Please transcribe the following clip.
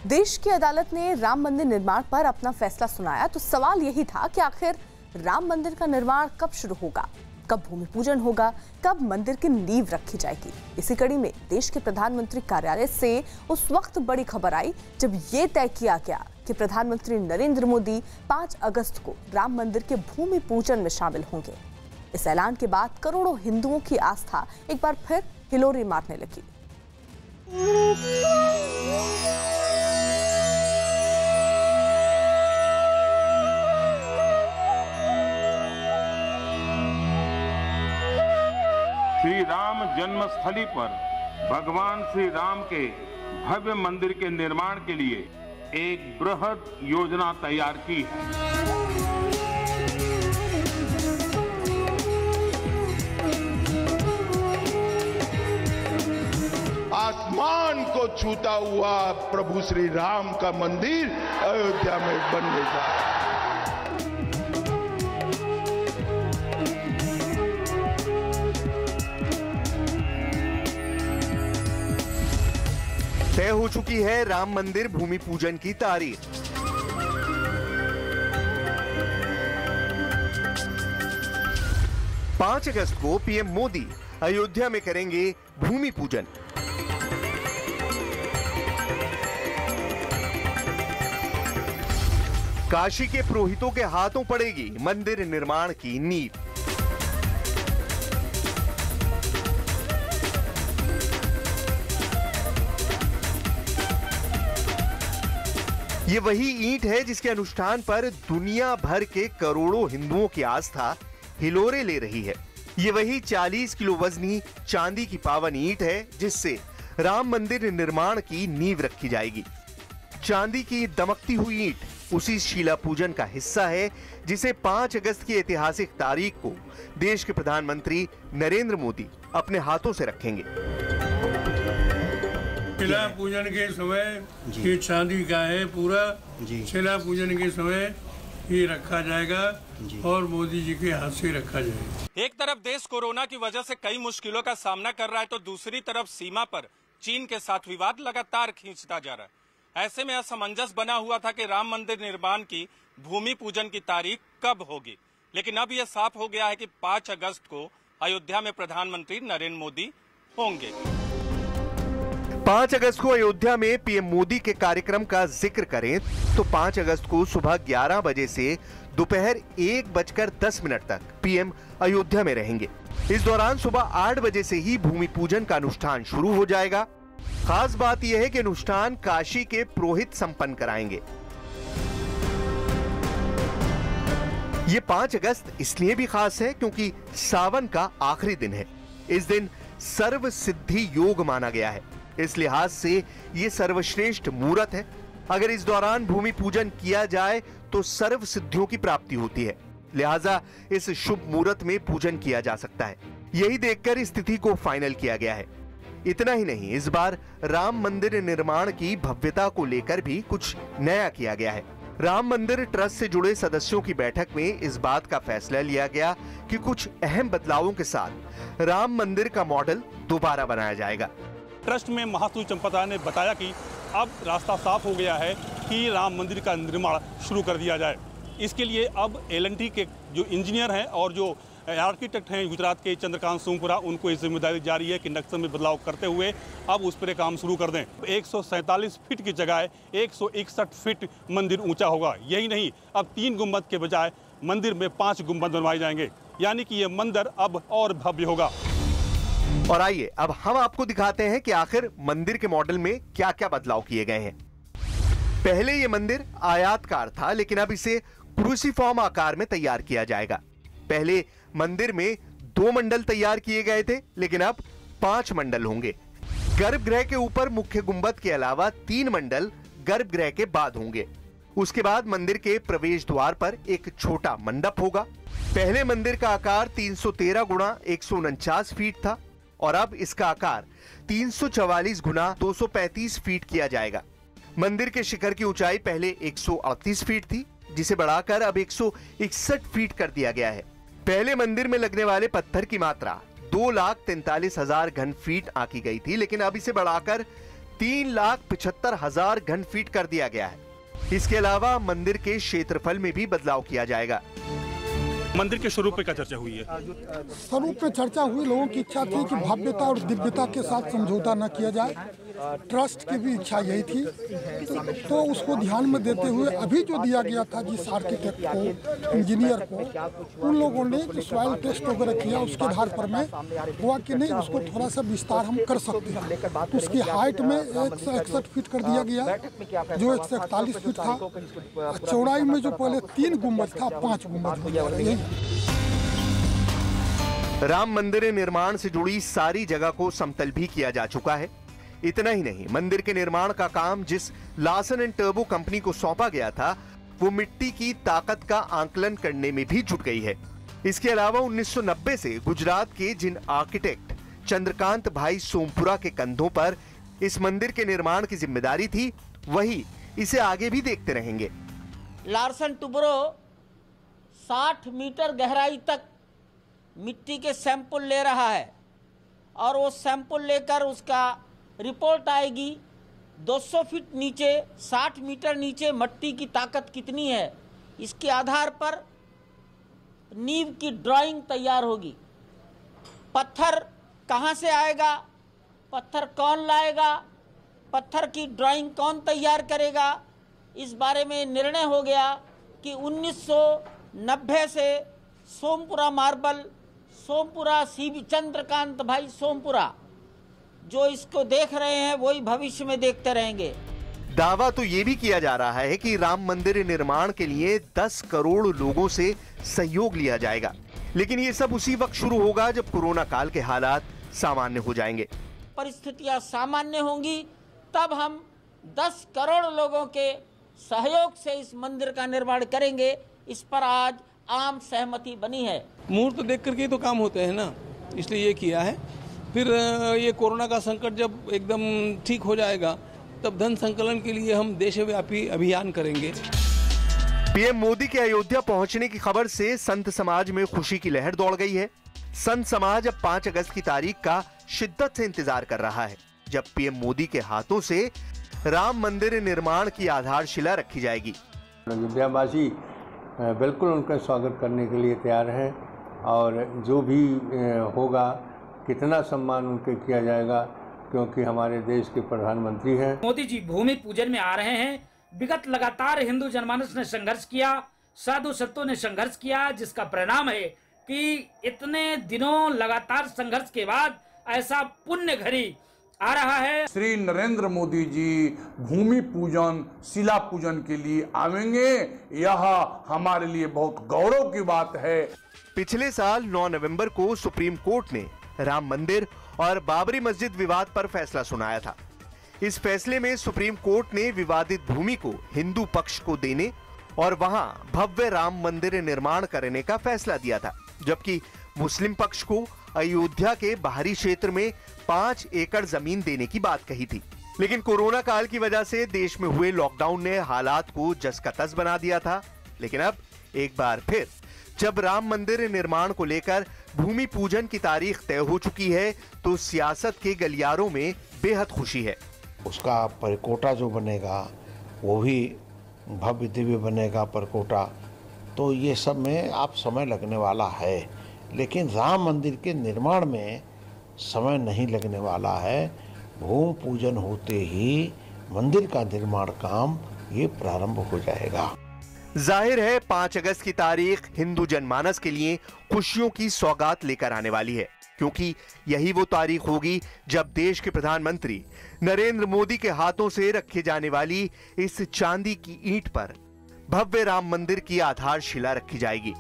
देश की अदालत ने राम मंदिर निर्माण पर अपना फैसला सुनाया तो सवाल यही था कि आखिर राम मंदिर का निर्माण कब शुरू होगा, कब भूमि पूजन होगा, कब मंदिर की नींव रखी जाएगी। इसी कड़ी में देश के प्रधानमंत्री कार्यालय से उस वक्त बड़ी खबर आई जब ये तय किया गया कि प्रधानमंत्री नरेंद्र मोदी 5 अगस्त को राम मंदिर के भूमि पूजन में शामिल होंगे। इस ऐलान के बाद करोड़ों हिंदुओं की आस्था एक बार फिर हिलोरी मारने लगी। श्री राम जन्मस्थली पर भगवान श्री राम के भव्य मंदिर के निर्माण के लिए एक बृहद योजना तैयार की है। आसमान को छूता हुआ प्रभु श्री राम का मंदिर अयोध्या में बनने जा रहा है। तय हो चुकी है राम मंदिर भूमि पूजन की तारीख। पांच अगस्त को पीएम मोदी अयोध्या में करेंगे भूमि पूजन। काशी के पुरोहितों के हाथों पड़ेगी मंदिर निर्माण की नींव। ये वही ईंट है जिसके अनुष्ठान पर दुनिया भर के करोड़ों हिंदुओं की आस्था हिलोरे ले रही है। ये वही 40 किलो वजनी चांदी की पावन ईंट है जिससे राम मंदिर निर्माण की नींव रखी जाएगी। चांदी की दमकती हुई ईंट उसी शिला पूजन का हिस्सा है जिसे 5 अगस्त की ऐतिहासिक तारीख को देश के प्रधानमंत्री नरेंद्र मोदी अपने हाथों से रखेंगे। शिला पूजन के समय ये चांदी का है पूरा, शिला पूजन के समय ये रखा जाएगा और मोदी जी के हाथ से रखा जाएगा। एक तरफ देश कोरोना की वजह से कई मुश्किलों का सामना कर रहा है तो दूसरी तरफ सीमा पर चीन के साथ विवाद लगातार खींचता जा रहा है। ऐसे में असमंजस बना हुआ था कि राम मंदिर निर्माण की भूमि पूजन की तारीख कब होगी, लेकिन अब यह साफ हो गया है कि 5 अगस्त को अयोध्या में प्रधानमंत्री नरेंद्र मोदी होंगे। 5 अगस्त को अयोध्या में पीएम मोदी के कार्यक्रम का जिक्र करें तो 5 अगस्त को सुबह 11 बजे से दोपहर 1:10 तक पीएम अयोध्या में रहेंगे। इस दौरान सुबह 8 बजे से ही भूमि पूजन का अनुष्ठान शुरू हो जाएगा। खास बात यह है कि अनुष्ठान काशी के पुरोहित संपन्न कराएंगे। ये 5 अगस्त इसलिए भी खास है क्योंकि सावन का आखिरी दिन है। इस दिन सर्व सिद्धि योग माना गया है। इस लिहाज से ये सर्वश्रेष्ठ मुहूर्त है। अगर इस दौरान भूमि पूजन किया जाए तो सर्व सिद्धियों की प्राप्ति होती है, लिहाजा इस शुभ मुहूर्त में पूजन किया जा सकता है। यही देखकर इस तिथि को फाइनल किया गया है। इतना ही नहीं, इस बार राम मंदिर निर्माण की भव्यता को लेकर भी कुछ नया किया गया है। राम मंदिर ट्रस्ट से जुड़े सदस्यों की बैठक में इस बात का फैसला लिया गया कि कुछ अहम बदलावों के साथ राम मंदिर का मॉडल दोबारा बनाया जाएगा। ट्रस्ट में महासचिव चंपता ने बताया कि अब रास्ता साफ हो गया है कि राम मंदिर का निर्माण शुरू कर दिया जाए। इसके लिए अब L&T के जो इंजीनियर हैं और जो आर्किटेक्ट हैं गुजरात के चंद्रकांत सोमपुरा, उनको इस जिम्मेदारी जारी है कि नक्शे में बदलाव करते हुए अब उस पर काम शुरू कर दें। 147 फीट की जगह 161 फीट मंदिर ऊंचा होगा। यही नहीं, अब 3 गुंबद के बजाय मंदिर में 5 गुंबद बनवाए जाएंगे, यानी कि ये मंदिर अब और भव्य होगा। और आइए अब हम आपको दिखाते हैं कि आखिर मंदिर के मॉडल में क्या क्या बदलाव किए गए हैं। पहले ये मंदिर आयताकार था, लेकिन अब इसे क्रूसीफॉर्म आकार में तैयार किया जाएगा। पहले मंदिर में 2 मंडल तैयार किए गए थे, लेकिन अब 5 मंडल होंगे। गर्भगृह के ऊपर मुख्य गुंबद के अलावा 3 मंडल गर्भगृह के बाद होंगे। उसके बाद मंदिर के प्रवेश द्वार पर एक छोटा मंडप होगा। पहले मंदिर का आकार 313 गुणा 149 फीट था और अब इसका आकार 344 गुना 235 फीट किया जाएगा। मंदिर के शिखर की ऊंचाई पहले 138 फीट थी, जिसे बढ़ाकर अब 161 फीट कर दिया गया है। पहले मंदिर में लगने वाले पत्थर की मात्रा 2,43,000 घन फीट आंकी गई थी, लेकिन अब इसे बढ़ाकर 3,75,000 घन फीट कर दिया गया है। इसके अलावा मंदिर के क्षेत्रफल में भी बदलाव किया जाएगा। मंदिर के स्वरूप पे क्या चर्चा हुई है? स्वरूप पे चर्चा हुई। लोगों की इच्छा थी कि भव्यता और दिव्यता के साथ समझौता न किया जाए। ट्रस्ट की भी इच्छा यही थी, तो उसको ध्यान में देते हुए अभी जो दिया गया था जिस आर्किटेक्ट को, इंजीनियर को, उन लोगों ने जो सॉइल टेस्ट वगैरह किया उसके आधार पर में हुआ कि नहीं उसको थोड़ा सा विस्तार हम कर सकते हैं। तो उसकी हाइट में 161 फीट कर दिया गया जो 141 फीट था। चौड़ाई में जो पहले 3 गुम्बद था 5 गुम्बद हो गया। राम मंदिर निर्माण से जुड़ी सारी जगह को समतल भी किया जा चुका है। इतना ही नहीं, मंदिर के निर्माण का काम जिस लार्सन एंड टर्बो कंपनी को सौंपा गया था वो मिट्टी की ताकत का आंकलन करने में भी जुट गई है। इसके अलावा 1990 से गुजरात के जिन आर्किटेक्ट चंद्रकांत भाई सोमपुरा के कंधों पर इस मंदिर के निर्माण की जिम्मेदारी थी, वही इसे आगे भी देखते रहेंगे। लार्सन टुब्रो 60 मीटर गहराई तक मिट्टी के सैंपल ले रहा है और वो सैंपल लेकर उसका रिपोर्ट आएगी। 200 फीट नीचे 60 मीटर नीचे मिट्टी की ताकत कितनी है, इसके आधार पर नींव की ड्राइंग तैयार होगी। पत्थर कहाँ से आएगा, पत्थर कौन लाएगा, पत्थर की ड्राइंग कौन तैयार करेगा, इस बारे में निर्णय हो गया कि 1990 से सोमपुरा मार्बल, सोमपुरा सीबी चंद्रकांत भाई सोमपुरा जो इसको देख रहे हैं वही भविष्य में देखते रहेंगे। दावा तो ये भी किया जा रहा है कि राम मंदिर निर्माण के लिए 10 करोड़ लोगों से सहयोग लिया जाएगा, लेकिन ये सब उसी वक्त शुरू होगा जब कोरोना काल के हालात सामान्य हो जाएंगे। परिस्थितियां सामान्य होंगी तब हम 10 करोड़ लोगों के सहयोग से इस मंदिर का निर्माण करेंगे। इस पर आज आम सहमति बनी है। मुहूर्त देख करके तो काम होते हैं ना, इसलिए ये किया है। फिर ये कोरोना का संकट जब एकदम ठीक हो जाएगा तब धन संकलन के लिए हम देशव्यापी अभियान करेंगे। पीएम मोदी के अयोध्या पहुंचने की खबर से संत समाज में खुशी की लहर दौड़ गई है। संत समाज अब 5 अगस्त की तारीख का शिद्दत से इंतजार कर रहा है, जब पीएम मोदी के हाथों से राम मंदिर निर्माण की आधारशिला रखी जाएगी। अयोध्यावासी बिल्कुल उनका स्वागत करने के लिए तैयार हैं और जो भी होगा कितना सम्मान उनके किया जाएगा, क्योंकि हमारे देश के प्रधानमंत्री हैं। मोदी जी भूमि पूजन में आ रहे हैं। विगत लगातार हिंदू जनमानस ने संघर्ष किया, साधु संतों ने संघर्ष किया, जिसका परिणाम है कि इतने दिनों लगातार संघर्ष के बाद ऐसा पुण्य घड़ी आ रहा है। श्री नरेंद्र मोदी जी भूमि पूजन, शिला पूजन के लिए आवेंगे, यह हमारे लिए बहुत गौरव की बात है। पिछले साल 9 नवंबर को सुप्रीम कोर्ट ने राम मंदिर और बाबरी मस्जिद विवाद पर फैसला सुनाया था। इस फैसले में सुप्रीम कोर्ट ने विवादित भूमि को हिंदू पक्ष को देने और वहां भव्य राम मंदिर निर्माण करने का फैसला दिया था, जबकि मुस्लिम पक्ष को अयोध्या के बाहरी क्षेत्र में 5 एकड़ जमीन देने की बात कही थी। लेकिन कोरोना काल की वजह से देश में हुए लॉकडाउन ने हालात को जस का तस बना दिया था। लेकिन अब एक बार फिर जब राम मंदिर निर्माण को लेकर भूमि पूजन की तारीख तय हो चुकी है तो सियासत के गलियारों में बेहद खुशी है। उसका परकोटा जो बनेगा वो भी भव्य दिव्य बनेगा परकोटा, तो ये सब में आप समय लगने वाला है, लेकिन राम मंदिर के निर्माण में समय नहीं लगने वाला है। भूमि पूजन होते ही मंदिर का निर्माण काम ये प्रारंभ हो जाएगा। जाहिर है 5 अगस्त की तारीख हिंदू जनमानस के लिए खुशियों की सौगात लेकर आने वाली है, क्योंकि यही वो तारीख होगी जब देश के प्रधानमंत्री नरेंद्र मोदी के हाथों से रखी जाने वाली इस चांदी की ईंट पर भव्य राम मंदिर की आधारशिला रखी जाएगी।